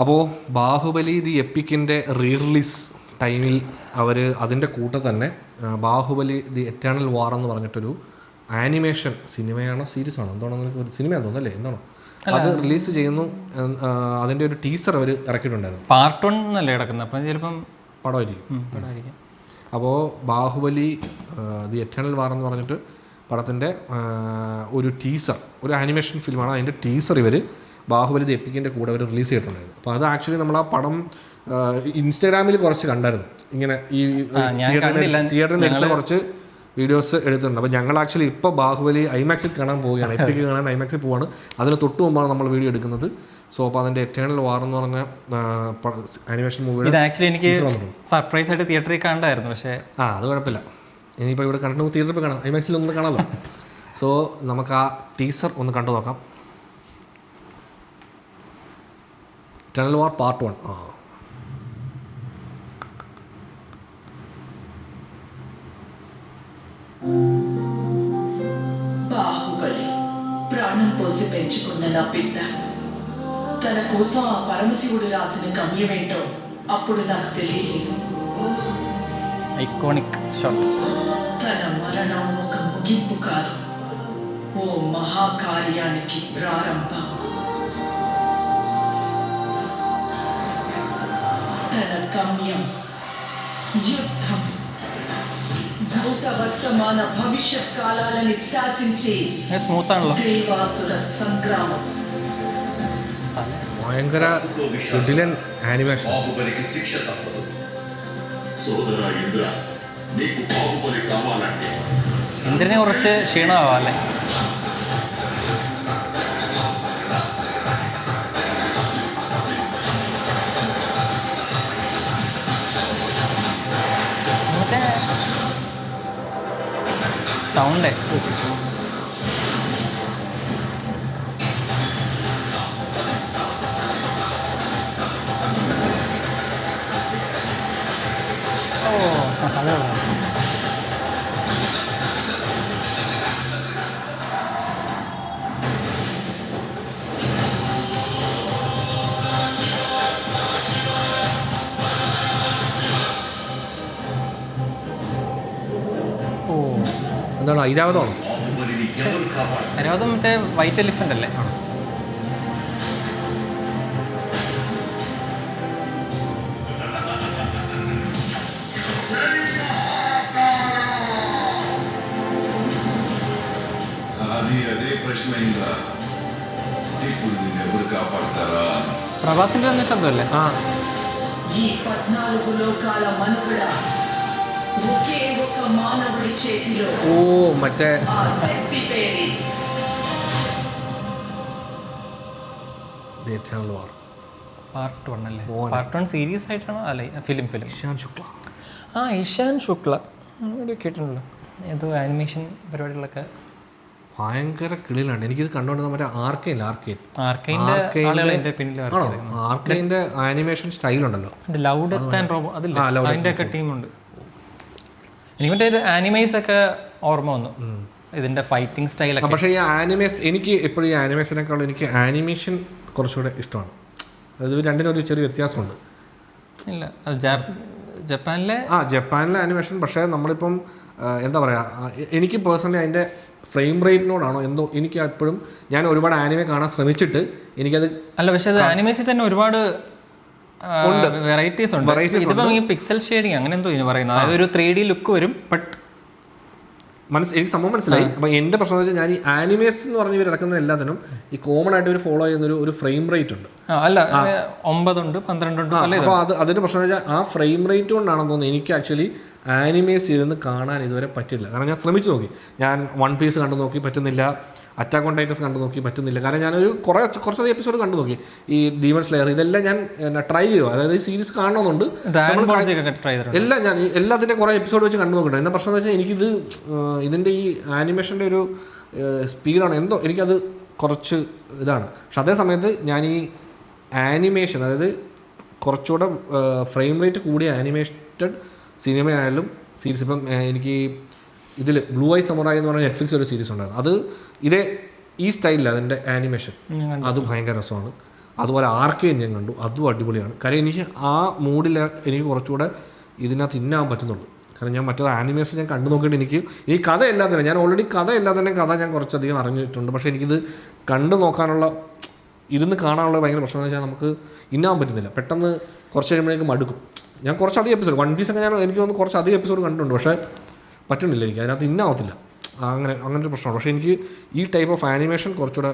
അപ്പോൾ Baahubali the എപ്പിക്കിൻ്റെ release ടൈമിൽ അവർ അതിൻ്റെ കൂട്ടം തന്നെ ബാഹുബലി ദി എറ്റേണൽ വാർ എന്ന് പറഞ്ഞിട്ടൊരു ആനിമേഷൻ സിനിമയാണോ സീരീസ് ആണോ എന്താണോ ഒരു സിനിമയാണെന്ന് തോന്നുന്നല്ലേ എന്താണോ അത് റിലീസ് ചെയ്യുന്നു. അതിൻ്റെ ഒരു ടീസർ അവർ ഇറക്കിയിട്ടുണ്ടായിരുന്നു. പാർട്ട് 1 എന്നല്ലേ കിടക്കുന്നത്, അപ്പം ചിലപ്പം പടമായിരിക്കും. അപ്പോൾ ബാഹുബലി ദി എറ്റേണൽ വാർ എന്ന് പറഞ്ഞിട്ട് പടത്തിൻ്റെ ഒരു ടീസർ, ഒരു ആനിമേഷൻ ഫിലിമാണ്. അതിൻ്റെ ടീസർ ഇവർ ബാഹുബലി ദി എപ്പിക്കിൻ്റെ കൂടെ അവർ റിലീസ് ചെയ്തിട്ടുണ്ടായിരുന്നു. അപ്പോൾ അത് ആക്ച്വലി നമ്മൾ ആ പടം ഇൻസ്റ്റാഗ്രാമിൽ കുറച്ച് കണ്ടായിരുന്നു. ഇങ്ങനെ ഈ തിയേറ്ററിൽ നിന്ന് കുറച്ച് വീഡിയോസ് എടുത്തിട്ടുണ്ട്. അപ്പോൾ ഞങ്ങൾ ആക്ച്വലി ഇപ്പോൾ ബാഹുബലി ഐമാക്സിൽ കാണാൻ പോവുകയാണ്. എപ്പിക്ക് കാണാൻ ഐമാക്സിൽ പോവാണ്. അതിന് തൊട്ട് മുമ്പാണ് നമ്മൾ വീഡിയോ എടുക്കുന്നത്. സോ അപ്പോൾ അതിൻ്റെ എറ്റേണൽ വാർ എന്ന് പറഞ്ഞ ആനിമേഷൻ മൂവിയുടെ ആക്ച്വലി എനിക്ക് സർപ്രൈസ് ആയിട്ട് തിയേറ്ററിൽ കണ്ടായിരുന്നു. പക്ഷേ അത് കുഴപ്പമില്ല. ഇനിയിപ്പോൾ ഇവിടെ കണ്ടിട്ട് തിയേറ്ററിൽ പോയി കാണാം, ഐമാക്സിൽ ഒന്ന് കാണാമല്ലോ. സോ നമുക്ക് ആ ടീസർ ഒന്ന് കണ്ടു നോക്കാം. എറ്റേണൽ വാർ പാർട്ട് 1. బాహుబలి ప్రాణం పోసి పెంచుకున్న నా బిడ్డ తన కోసం ఆ పరమశివుడు రాసిన గమ్యమేంటో అప్పుడు నాకు తెలియలేదు. Iconic shot. తన మరణం ఒక ముగింపు కాదు, ఓ మహాకార్యానికి ప్రారంభం. తన గమ్యం యుద్ధం, భూత వర్తమాన భవిష్యత్ కాలాలని శాసించి స్మూత్ ఆണല്ലോ దేవాసుర సంగ్రామం. ഭയങ്കര ഡിലൻ ആനിമേഷൻ. బాహుబలికి శిక్ష తప్పదు. సోదరా ఇంద్ర, నీకు బాహుబలి కావాలంటే ഇന്ദ്രനെ കുറച്ച് ക്ഷീണമാവാം അല്ലേ? സൗണ്ട് അതെ. എന്താണ് ഐരാവതമാണോ? బాహుబలిని ఎవరు కావాలి? അരാവതം മറ്റേ വൈറ്റ് എലിഫന്റ് അല്ലേ? అది అదే ప్రశ్న ఇంద్ర. ఇప్పుడు నిన్నెవరు కాపాడతారా? പ്രഭാസിന്റെ തന്നെ ശബ്ദമല്ലേ? ఈ 14 లోకాల మనుగడ ఒకే ఒక మానవుడి చేతిలో. ഓ മറ്റേ ఆ శక్తి పేరే ദി എറ്റേണൽ വാർ. പാർട്ട് 1 അല്ലേ? പാർട്ട് 1 സീരീസ് ആയിട്ടാണോ? അല്ലേ, ഫിലിം. ഇഷാൻ ശുക്ല. ഇഷാൻ ശുക്ല ഇവിടെ കേട്ടിട്ടുണ്ടല്ലോ, ഏതോ ആനിമേഷൻ പരിപാടികളൊക്കെ ഭയങ്കര കിളിയിലാണ്. എനിക്കിത് കണ്ടുകൊണ്ട് മറ്റേ ആർക്കൈൻ്റെ ആർക്കൈൻ്റെ ആനിമേഷൻ സ്റ്റൈലുണ്ടല്ലോ, ലൗഡ് എത്താൻ റോബോ അതില്ല, അതിൻ്റെ ഒക്കെ ടീമുണ്ട്. എനിക്ക് മറ്റേ ആനിമേസ് ഒക്കെ ഓർമ്മ വന്നു, ഇതിൻ്റെ ഫൈറ്റിംഗ് സ്റ്റൈലൊക്കെ. പക്ഷേ ഈ ആനിമേസ് എനിക്ക് എപ്പോഴും ഈ ആനിമേഷനേക്കാളും എനിക്ക് ആനിമേഷൻ കുറച്ചുകൂടെ ഇഷ്ടമാണ്. അത് രണ്ടിനൊരു ചെറിയ വ്യത്യാസമുണ്ട്. ഇല്ല, അത് ജപ്പാനിലെ ആനിമേഷൻ. പക്ഷേ നമ്മളിപ്പം എന്താ പറയുക, എനിക്ക് പേഴ്സണലി അതിൻ്റെ ഫ്രെയിം റേറ്റിനോടാണോ എന്തോ എനിക്ക് എപ്പോഴും, ഞാൻ ഒരുപാട് ആനിമേ കാണാൻ ശ്രമിച്ചിട്ട് എനിക്കത് അല്ല, പക്ഷേ അത് ആനിമേഷൻ തന്നെ ഒരുപാട് വെറൈറ്റീസ് ഉണ്ട്. ഇതിപ്പം ഈ പിക്സൽ ഷെയ്ഡിങ് അങ്ങനെ എന്തോ ഇതിന് പറയുന്നത്, അതായത് ഒരു 3D ലുക്ക് വരും. ബട്ട് എനിക്ക് സംഭവം മനസ്സിലായി. അപ്പോൾ എൻ്റെ പ്രശ്നം എന്ന് വെച്ചാൽ ഞാൻ ഈ ആനിമേസ് എന്ന് പറഞ്ഞ് ഇവർ ഇറക്കുന്ന എല്ലാത്തിനും ഈ കോമൺ ആയിട്ട് ഇവർ ഫോളോ ചെയ്യുന്ന ഒരു ഫ്രെയിം റേറ്റ് ഉണ്ട്. അല്ല, 9 ഉണ്ട്, 12 ഉണ്ട്. അപ്പോൾ അതിൻ്റെ പ്രശ്നം എന്ന് വെച്ചാൽ ആ ഫ്രെയിം റേറ്റ് കൊണ്ടാണെന്ന് തോന്നുന്നു എനിക്ക് ആക്ച്വലി ആനിമേസ് ഇരുന്ന് കാണാൻ ഇതുവരെ പറ്റില്ല. കാരണം ഞാൻ ശ്രമിച്ചു നോക്കി, ഞാൻ വൺ പീസ് കണ്ടു നോക്കി, പറ്റുന്നില്ല. അറ്റാക്ക് ഓൺ ടൈറ്റൻസ് കണ്ടു നോക്കി, പറ്റുന്നില്ല. കാരണം ഞാനൊരു കുറച്ചധികം എപ്പിസോഡ് കണ്ടു നോക്കി. ഈ ഡീമൺ സ്ലെയർ ഇതെല്ലാം ഞാൻ ട്രൈ ചെയ്യുക, അതായത് ഈ സീരീസ് കാണണമെന്നുണ്ട് എല്ലാം. ഞാൻ എല്ലാത്തിൻ്റെ കുറേ എപ്പിസോഡ് വെച്ച് കണ്ടു നോക്കിയിട്ടുണ്ട്. എന്താ പ്രശ്നം എന്ന് വെച്ചാൽ എനിക്കിത് ഇതിൻ്റെ ഈ ആനിമേഷൻ്റെ ഒരു സ്പീഡാണ് എന്തോ എനിക്കത് കുറച്ച് ഇതാണ്. പക്ഷെ അതേ സമയത്ത് ഞാൻ ഈ ആനിമേഷൻ, അതായത് കുറച്ചുകൂടെ ഫ്രെയിം റേറ്റ് കൂടിയ ആനിമേറ്റഡ് സിനിമയായാലും സീരീസ്, ഇപ്പം എനിക്ക് ഇതിൽ ബ്ലൂ ഐ സമുറായി എന്ന് പറഞ്ഞ നെറ്റ്ഫ്ലിക്സ് ഒരു സീരീസ് ഉണ്ടായിരുന്നു. അത് ഈ സ്റ്റൈലിൽ അതിൻ്റെ ആനിമേഷൻ അത് ഭയങ്കര രസമാണ്. അതുപോലെ ആർക്കെയും ഞാൻ കണ്ടു, അതും അടിപൊളിയാണ്. കാര്യം എനിക്ക് ആ മൂഡിൽ എനിക്ക് കുറച്ചുകൂടെ ഇതിനകത്ത് ഇന്നാൻ പറ്റുന്നുള്ളൂ. കാരണം ഞാൻ മറ്റൊരു ആനിമേഷൻ ഞാൻ കണ്ടു നോക്കിയിട്ട് എനിക്ക് ഈ കഥയെല്ലാം തന്നെ ഞാൻ ഓൾറെഡി കഥയെല്ലാം തന്നെ കഥ ഞാൻ കുറച്ചധികം അറിഞ്ഞിട്ടുണ്ട്. പക്ഷേ എനിക്കിത് കണ്ടു നോക്കാനുള്ള ഇരുന്ന് കാണാനുള്ള ഭയങ്കര പ്രശ്നം എന്ന് വെച്ചാൽ നമുക്ക് ഇന്നാൻ പറ്റുന്നില്ല. പെട്ടെന്ന് കുറച്ച് കഴിയുമ്പോഴേക്കും മടുക്കും. ഞാൻ കുറച്ചധികം എപ്പിസോഡ് വൺ പീസൊക്കെ ഞാൻ എനിക്ക് തോന്നുന്നു കുറച്ചധികം എപ്പിസോഡ് കണ്ടിട്ടുണ്ട്. പക്ഷേ പറ്റുന്നില്ല എനിക്ക്, അതിനകത്ത് ഇന്നാവത്തില്ല. അങ്ങനൊരു പ്രശ്നമാണ്. പക്ഷേ എനിക്ക് ഈ ടൈപ്പ് ഓഫ് ആനിമേഷൻ കുറച്ചുകൂടെ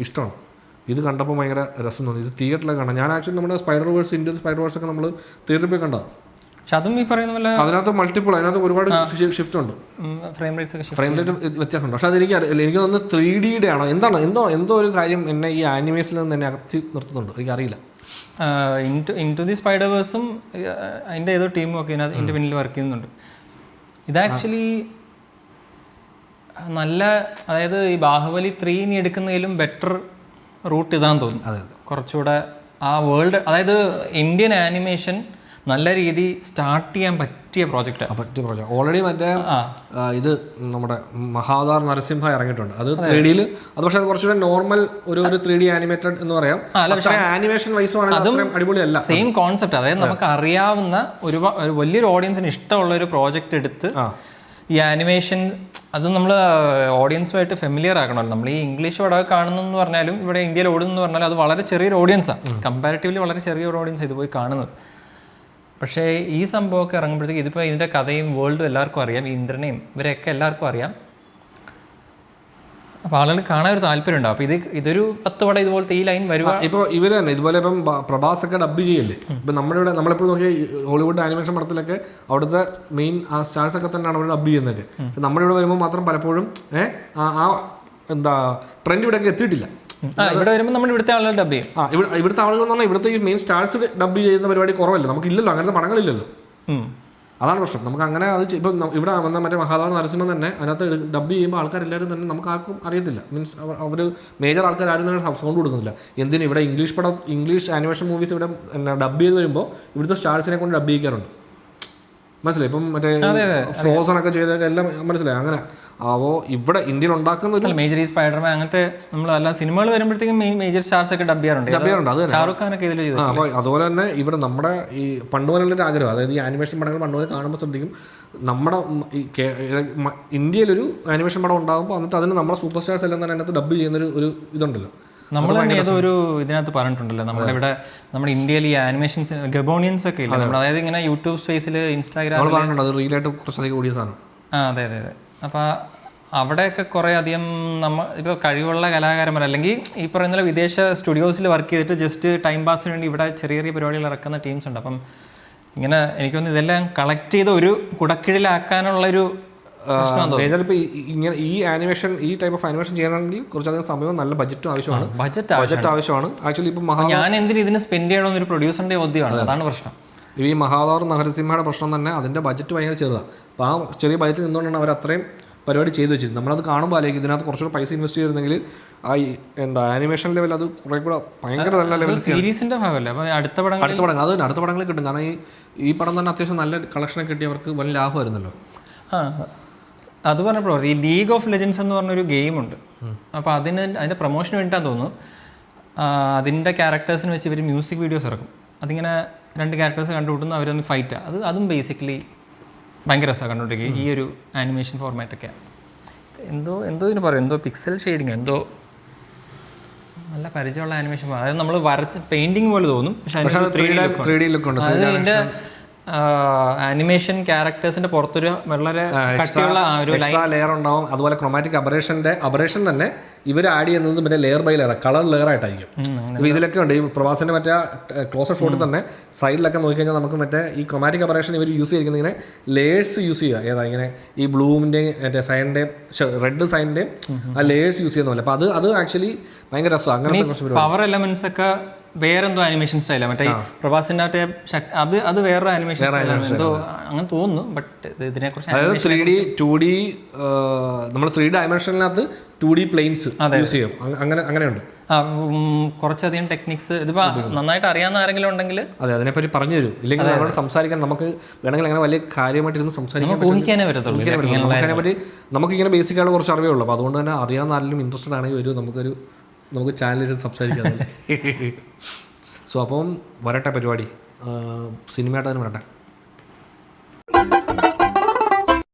ഇഷ്ടമാണ്. ഇത് കണ്ടപ്പോൾ ഭയങ്കര രസം തോന്നി. ഇത് തിയേറ്ററിലൊക്കെ കാണാം. ഞാൻ ആക്ച്വലി നമ്മുടെ സ്പൈഡർ-വേഴ്സ്, ഇന്ത്യൻ സ്പൈഡർ-വേഴ്സൊക്കെ നമ്മൾ തിയേറ്ററിൽ പോയി കണ്ടതാണ്. പക്ഷെ അതും ഈ പറയുന്ന പോലെ അതിനകത്ത് മൾട്ടിപ്പിൾ, അതിനകത്ത് ഒരുപാട് ഷിഫ്റ്റ് ഉണ്ട്, ഫ്രെയിം റേറ്റ് വ്യത്യാസമുണ്ട്. പക്ഷെ അതെനിക്ക് എനിക്ക് തോന്നുന്നു 3Dയുടെ ആണോ എന്തോ ഒരു കാര്യം എന്നെ ഈ ആനിമേഷനിൽ നിന്ന് എന്നെ അകത്തി നിർത്തുന്നുണ്ട്, എനിക്കറിയില്ല. ഇൻടു ദി സ്പൈഡർ-വേഴ്സും അതിൻ്റെ ഏതോ ടീമും ഒക്കെ ഇതിൻ്റെ പിന്നിൽ വർക്ക് ചെയ്യുന്നുണ്ട്. ഇത് ആക്ച്വലി നല്ല, അതായത് ഈ ബാഹുബലി 3 എടുക്കുന്നതിലും ബെറ്റർ റൂട്ട് ഇതാന്ന് തോന്നുന്നു. അതെ, കുറച്ചുകൂടെ ആ വേൾഡ്, അതായത് ഇന്ത്യൻ ആനിമേഷൻ നല്ല രീതി സ്റ്റാർട്ട് ചെയ്യാൻ പറ്റിയ പ്രോജക്റ്റ്. ഓൾറെഡി മറ്റേ ഇത് നമ്മുടെ മഹാദാർ നരസിംഹ ഇറങ്ങിയിട്ടുണ്ട്. അത് 3Dയിൽ, അത് പക്ഷേ അത് കുറച്ചുകൂടെ നോർമൽ ഒരു 3D ആനിമേറ്റഡ് എന്ന് പറയാം. ആനിമേഷൻ വൈസും ആണെങ്കിൽ അടിപൊളിയല്ല. സെയിം കോൺസെപ്റ്റ്, അതായത് നമുക്ക് അറിയാവുന്ന ഒരു വലിയൊരു ഓഡിയൻസിന് ഇഷ്ടമുള്ള ഒരു പ്രോജക്റ്റ് എടുത്ത് ഈ ആനിമേഷൻ അത് നമ്മൾ ഓഡിയൻസുമായിട്ട് ഫെമിലിയർ ആക്കണമല്ലോ. നമ്മൾ ഈ ഇംഗ്ലീഷ് പടമൊക്കെ കാണുന്നതെന്ന് പറഞ്ഞാലും ഇവിടെ ഇന്ത്യയിൽ ഓടുന്നെന്ന് പറഞ്ഞാലും അത് വളരെ ചെറിയൊരു ഓഡിയൻസാണ്. കമ്പാരിറ്റീവ്ലി വളരെ ചെറിയൊരു ഓഡിയൻസ് ഇത് പോയി കാണുന്നത്. പക്ഷേ ഈ സംഭവമൊക്കെ ഇറങ്ങുമ്പോഴത്തേക്ക് ഇതിപ്പോൾ ഇതിൻ്റെ കഥയും വേൾഡും എല്ലാവർക്കും അറിയാം, ഈ ഇന്ദ്രനെയും ഇവരെയൊക്കെ എല്ലാവർക്കും അറിയാം. അപ്പോൾ ആളുകൾ കാണാൻ ഒരു താല്പര്യം ഉണ്ടാവും. അപ്പോൾ ഇതൊരു 10 പടം ഇതുപോലത്തെ ഈ ലൈൻ വരുക. ഇപ്പോൾ ഇവർ തന്നെ ഇതുപോലെ ഇപ്പം പ്രഭാസൊക്കെ ഡബ് ചെയ്യല്ലേ. ഇപ്പം നമ്മുടെ ഇവിടെ നമ്മളെപ്പോഴും നോക്കിയ ഹോളിവുഡ് ആനിമേഷൻ പടത്തിലൊക്കെ അവിടുത്തെ മെയിൻ ആ സ്റ്റാർസൊക്കെ തന്നെയാണ് അവർ ഡബ് ചെയ്യുന്നതൊക്കെ. നമ്മുടെ ഇവിടെ വരുമ്പോൾ മാത്രം പലപ്പോഴും എന്താ ട്രെൻഡ് ഇവിടെയൊക്കെ എത്തിയിട്ടില്ല. ഇവിടെ വരുമ്പോൾ നമ്മൾ ഇവിടുത്തെ ആളുകൾ ഡബ് ചെയ്യും. ഇവിടുത്തെ ആളുകൾ എന്ന് പറഞ്ഞാൽ ഇവിടുത്തെ ഈ മെയിൻ സ്റ്റാർസ് ഡബ് ചെയ്യുന്ന പരിപാടി കുറവല്ല, നമുക്കില്ലല്ലോ, അങ്ങനത്തെ പടങ്ങളില്ലല്ലോ. അതാണ് പ്രശ്നം. നമുക്ക് അങ്ങനെ അത് ഇപ്പം ഇവിടെ വന്ന മറ്റേ മഹാദാർ നരസിംഹം തന്നെ അതിനകത്ത് ഡബ് ചെയ്യുമ്പോൾ ആൾക്കാരെല്ലാവരും തന്നെ നമുക്ക് ആർക്കും അറിയത്തില്ല. മീൻസ് അവർ മേജർ ആൾക്കാർ ആരും തന്നെ സൗണ്ട് കൊടുക്കുന്നില്ല. എന്തിനും ഇവിടെ ഇംഗ്ലീഷ് ആനിമേഷൻ മൂവീസ് ഇവിടെ ഡബ് ചെയ്ത് വരുമ്പോൾ ഇവിടുത്തെ സ്റ്റാർസിനെ കൊണ്ട് ഡബ് ചെയ്യിക്കാറുണ്ട്. മനസ്സിലായി? ഇപ്പം മറ്റേ ഫ്രോസൺ ഒക്കെ ചെയ്തൊക്കെ എല്ലാം മനസ്സിലായി. അങ്ങനെ അപ്പോൾ ഇവിടെ ഇന്ത്യയിൽ ഉണ്ടാക്കുന്ന ഒരു മേജർ ഈ സ്പൈഡർമാൻ അങ്ങനത്തെ നമ്മൾ എല്ലാ സിനിമകൾ വരുമ്പോഴത്തേക്കും മേജർ സ്റ്റാർസ് ഒക്കെ ഡബ് ചെയ്യാറുണ്ട്. അത് ഷാറുഖ് ഖാനൊക്കെ ഇതിൽ ചെയ്തു. അപ്പോൾ അതുപോലെ തന്നെ ഇവിടെ നമ്മുടെ ഈ പണ്ട് പോലുള്ളൊരു ആഗ്രഹം, അതായത് ഈ ആനിമേഷൻ പടങ്ങൾ പണ്ട് പോലെ കാണുമ്പോൾ ശ്രദ്ധിക്കും, നമ്മുടെ ഈ ഇന്ത്യയിലൊരു ആനിമേഷൻ പടം ഉണ്ടാകുമ്പോൾ എന്നിട്ട് അതിന് നമ്മുടെ സൂപ്പർ സ്റ്റാർസ് എല്ലാം തന്നെ അതിനകത്ത് ഡബ് ചെയ്യുന്നൊരു ഇതുണ്ടല്ലോ. നമ്മൾ തന്നെ ഏതോ ഒരു ഇതിനകത്ത് പറഞ്ഞിട്ടുണ്ടല്ലോ, നമ്മളിവിടെ നമ്മുടെ ഇന്ത്യയിൽ ഈ ആനിമേഷൻസ് ഗബോണിയൻസ് ഒക്കെ ഇല്ല നമ്മുടെ, അതായത് ഇങ്ങനെ യൂട്യൂബ് സ്പേസിൽ ഇൻസ്റ്റാഗ്രാമിൽ പറഞ്ഞിട്ടുണ്ട്, അത് റീലായിട്ട് കുറച്ചധികം കൂടിയ സാധനം. അതെ. അപ്പോൾ അവിടെയൊക്കെ കുറേ അധികം ഇപ്പോൾ കഴിവുള്ള കലാകാരന്മാർ അല്ലെങ്കിൽ ഈ പറയുന്ന വിദേശ സ്റ്റുഡിയോസിൽ വർക്ക് ചെയ്തിട്ട് ജസ്റ്റ് ടൈം പാസിന് വേണ്ടി ഇവിടെ ചെറിയ ചെറിയ പരിപാടികൾ ഇറക്കുന്ന ടീംസ് ഉണ്ട്. അപ്പം ഇങ്ങനെ എനിക്കൊന്ന് ഇതെല്ലാം കളക്ട് ചെയ്ത് ഒരു കുടക്കീഴിലാക്കാനുള്ളൊരു ഇപ്പോൾ ഇങ്ങനെ ഈ ആനിമേഷൻ ഈ ടൈപ്പ് ഓഫ് ആനിമേഷൻ ചെയ്യണമെങ്കിൽ കുറച്ചധികം സമയവും നല്ല ബജറ്റും ആവശ്യമാണ്. ബജറ്റ് ആവശ്യമാണ് ആക്ച്വലി. ഇപ്പം ഞാൻ എന്തിനും ഇതിന് സ്പെൻഡ് ചെയ്യണമെന്ന് ഒരു പ്രൊഡ്യൂസറിൻ്റെ ചോദ്യമാണ്, അതാണ് പ്രശ്നം. ഈ മഹാദാർ നരസിംഹയുടെ പ്രശ്നം തന്നെ അതിൻ്റെ ബജറ്റ് ഭയങ്കര ചെറുതാണ്. അപ്പോൾ ആ ചെറിയ ബജറ്റ് നിന്നുകൊണ്ടാണ് അവർ അത്രയും പരിപാടി ചെയ്തു വെച്ചിരുന്നത്. നമ്മളത് കാണുമ്പോൾ അല്ലെങ്കിൽ ഇതിനകത്ത് കുറച്ചുകൂടെ പൈസ ഇൻവെസ്റ്റ് ചെയ്തിരുന്നെങ്കിൽ ആ ആനിമേഷൻ ലെവൽ അത് കുറേ കൂടെ ഭയങ്കര നല്ല ലെവൽ സീരീസിൻ്റെ ഭാഗമല്ലേ. അപ്പോൾ അടുത്ത പടങ്ങൾ അത് അടുത്ത പടങ്ങളിൽ കിട്ടും. കാരണം ഈ പടം തന്നെ അത്യാവശ്യം നല്ല കളക്ഷനൊക്കെ കിട്ടി അവർക്ക് വലിയ ലാഭമായിരുന്നല്ലോ. അത് പറഞ്ഞപ്പോൾ ഈ ലീഗ് ഓഫ് ലെജൻഡ്സ് എന്ന് പറഞ്ഞൊരു ഗെയിമുണ്ട്. അപ്പോൾ അതിൻ്റെ പ്രൊമോഷന് വേണ്ടിയിട്ടാന്ന് തോന്നുന്നു അതിൻ്റെ ക്യാരക്ടേഴ്സിന് വെച്ച് ഇവർ മ്യൂസിക് വീഡിയോസ് ഇറക്കും. അതിങ്ങനെ 2 ക്യാരക്ടേഴ്സ് കണ്ടുകൂട്ടുന്നു, അവരൊന്ന് ഫൈറ്റാണ്. അതും ബേസിക്കലി ഭയങ്കര രസമാണ് കണ്ടുകൊണ്ടിരിക്കുക. ഈ ഒരു ആനിമേഷൻ ഫോർമാറ്റൊക്കെ എന്തോ ഇതിന് പറയും, എന്തോ പിക്സൽ ഷെയ്ഡിങ്, എന്തോ നല്ല പരിചയമുള്ള ആനിമേഷൻ. അതായത് നമ്മൾ വരച്ച് പെയിൻറ്റിങ് പോലെ തോന്നും, പക്ഷേ 3D ലുക്ക് ഉണ്ട്. അതിൻ്റെ ആനിമേഷൻ ക്യാരക്ടേഴ്സിന്റെ പുറത്തൊരു വളരെ കട്ടിയുള്ള എക്സ്ട്രാ ലെയർ ഉണ്ടാവും. അതുപോലെ ക്രോമാറ്റിക് അബറേഷൻ തന്നെ ഇവർ ആഡ് ചെയ്യുന്നത് മറ്റേ layer by layer, colour layer ആയിട്ടായിരിക്കും. ഇപ്പോൾ ഇതിലൊക്കെ ഉണ്ട്. ഈ പ്രവാസിന്റെ മറ്റേ ക്ലോസർ ഷോട്ടിൽ തന്നെ സൈഡിലൊക്കെ നോക്കിക്കഴിഞ്ഞാൽ നമുക്ക് മറ്റേ ഈ ക്രോമാറ്റിക് അബറേഷൻ ഇവർ യൂസ് ചെയ്തിരിക്കുന്നത് ഇങ്ങനെ ലേയേഴ്സ് യൂസ് ചെയ്യുക. ഏതാ ഇങ്ങനെ ഈ ബ്ലൂമിൻ്റെയും മറ്റേ സൈനിൻ്റെയും റെഡ് സൈനിൻ്റെയും ആ ലേയേഴ്സ് യൂസ് ചെയ്യുന്ന പോലെ. അപ്പോൾ അത് ആക്ച്വലി ഭയങ്കര രസമാണ്. അങ്ങനത്തെ പവർ എലമെന്റ്സ് ഒക്കെ വേറെന്തോ ആനിമേഷൻ സ്റ്റൈലാണ്. മറ്റേ പ്രഭാസിന്റെ അത് വേറൊരു ആനിമേഷൻ എന്തോ അങ്ങനെ തോന്നുന്നു. ബട്ട് ഇതിനെക്കുറിച്ച് അതായത് 3D 2D നമ്മൾ 3 ഡയമെൻഷനിനകത്ത് 2D പ്ലെയിൻസ് യൂസ് ചെയ്യും. അങ്ങനെയുണ്ട്. കുറച്ചധികം ടെക്നിക്സ് ഇതിപ്പോൾ നന്നായിട്ട് അറിയാവുന്ന ആരെങ്കിലും ഉണ്ടെങ്കിൽ അതെ അതിനെപ്പറ്റി പറഞ്ഞു തരും. ഇല്ലെങ്കിൽ നമ്മളോട് സംസാരിക്കാൻ നമുക്ക് വേണമെങ്കിൽ അങ്ങനെ വലിയ കാര്യമായിട്ട് ഇരുന്ന് സംസാരിക്കാൻ ഊഹിക്കാനേ പറ്റത്തുള്ളൂ. നമുക്കതിനെപ്പറ്റി നമുക്കിങ്ങനെ ബേസിക്കായിട്ട് കുറച്ച് അറിവേ ഉള്ളൂ. അപ്പോൾ അതുകൊണ്ട് തന്നെ അറിയാവുന്ന ആരെങ്കിലും ഇൻട്രസ്റ്റഡ് ആണെങ്കിൽ വരും, നമുക്കൊരു നമുക്ക് ചാനലിൽ സംസാരിക്കാം. സോ അപ്പം വരട്ടെ പരിപാടി, സിനിമയായിട്ട് തന്നെ വരട്ടെ.